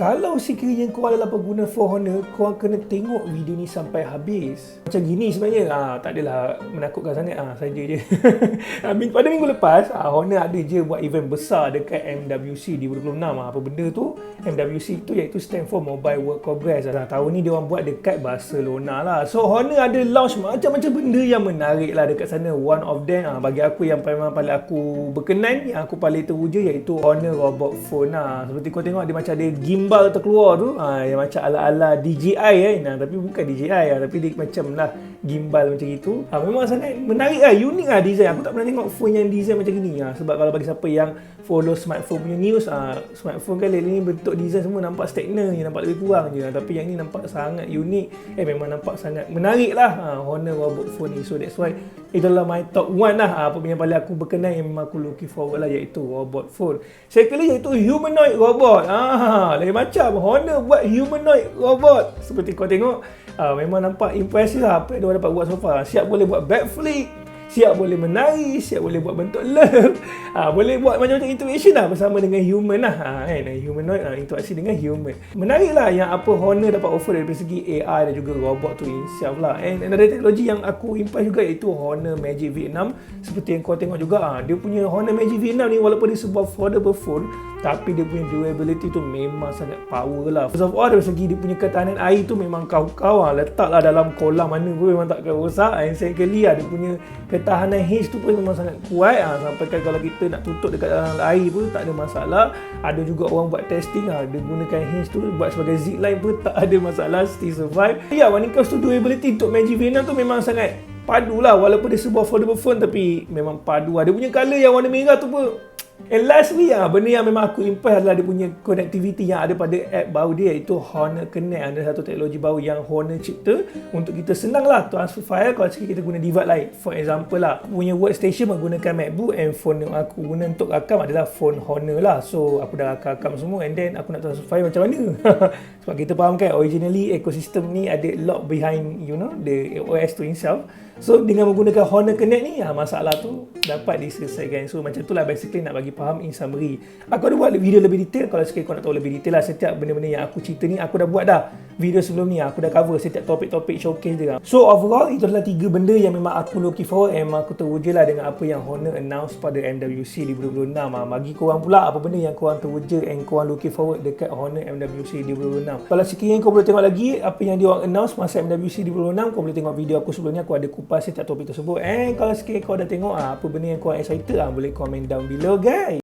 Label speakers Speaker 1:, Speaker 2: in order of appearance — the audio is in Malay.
Speaker 1: Kalau sekiranya korang adalah pengguna For Honor, korang kena tengok video ni sampai habis. Macam gini sebenarnya, tak adalah menakutkan sangat, saja je. Pada minggu lepas, Honor ada je buat event besar dekat MWC di 2026. Apa benda tu? MWC tu iaitu stand for Mobile World Congress. Tahun ni dia orang buat dekat Barcelona lah. So Honor ada launch macam-macam benda yang menarik lah dekat sana. One of them, bagi aku yang paling aku berkenan, yang aku paling teruja iaitu Honor Robot Phone lah. Seperti kau tengok dia macam ada gimbal terkeluar tu, yang macam ala-ala DJI tapi bukan DJI tapi dia macam lah gimbal macam itu. Memang sangat menarik lah, unik lah design. Aku tak pernah tengok phone yang design macam gini. Sebab kalau bagi siapa yang follow smartphone punya news, smartphone kan lately ni bentuk design semua nampak stagnan je, nampak lebih kurang je. Tapi yang ni nampak sangat unik, memang nampak sangat menarik lah Honor Robot Phone ni. So that's why itulah my top 1 lah, apa yang paling aku berkenan, yang memang aku looking forward lah, iaitu Robot Phone. Secondly iaitu humanoid robot. Lain macam Honor buat humanoid robot. Seperti kau tengok, memang nampak impressive lah apa yang dia dapat buat so far. Siap boleh buat backflip, siap boleh menari, siap boleh buat bentuk love, boleh buat macam-macam interaction lah bersama dengan human lah, humanoid, interaksi dengan human. Menarik lah yang apa Honor dapat offer dari segi AI dan juga robot tu itself lah. And another teknologi yang aku impress juga iaitu Honor Magic V6. Seperti yang kau tengok juga, dia punya Honor Magic V6 ni walaupun dia sebuah foldable phone, tapi dia punya durability tu memang sangat power lah. First of all, dari segi dia punya ketahanan air tu memang kau letaklah dalam kolam mana pun memang tak akan rosak. And secondly, dia punya ketahanan hinge tu pun memang sangat kuat, sampai kan kalau kita nak tutup dekat dalam air pun tak ada masalah. Ada juga orang buat testing, dia gunakan hinge tu buat sebagai zipline pun tak ada masalah, still survive. When it comes to durability untuk Magic V6 tu memang sangat padu lah. Walaupun dia sebuah foldable phone tapi memang padu. Dia punya colour yang warna merah tu pun. And lastly, benda yang memang aku impress adalah dia punya connectivity yang ada pada app baru dia, iaitu Honor Connect. Ada satu teknologi baru yang Honor cipta untuk kita senang lah transfer file kalau kita guna device lain. For example lah, aku punya workstation menggunakan MacBook, and phone yang aku guna untuk rakam adalah phone Honor lah. So aku dah rakam semua, and then aku nak transfer file macam mana? Sebab kita faham kan, originally ekosistem ni ada lot behind the OS tu itself. So dengan menggunakan Honor Connect ni, masalah tu dapat diselesaikan. So macam tu lah basically nak bagi faham in summary. Aku ada buat video lebih detail. Kalau sekali kau nak tahu lebih detail lah setiap benda-benda yang aku cerita ni, aku dah buat dah video sebelum ni. Aku dah cover setiap topik-topik showcase dia. So overall, itu adalah 3 benda yang memang aku looking forward, and memang aku teruja lah dengan apa yang Honor announce pada MWC di 2026. Bagi korang pula, apa benda yang korang teruja and korang looking forward dekat Honor MWC di 2026. Kalau sekiranya kau boleh tengok lagi apa yang dia orang announce masa MWC di 2026, kau boleh tengok video aku sebelum ni. Aku ada kupas setiap topik tersebut. And kalau sekiranya kau dah tengok apa benda yang kau excited, boleh komen down below guys.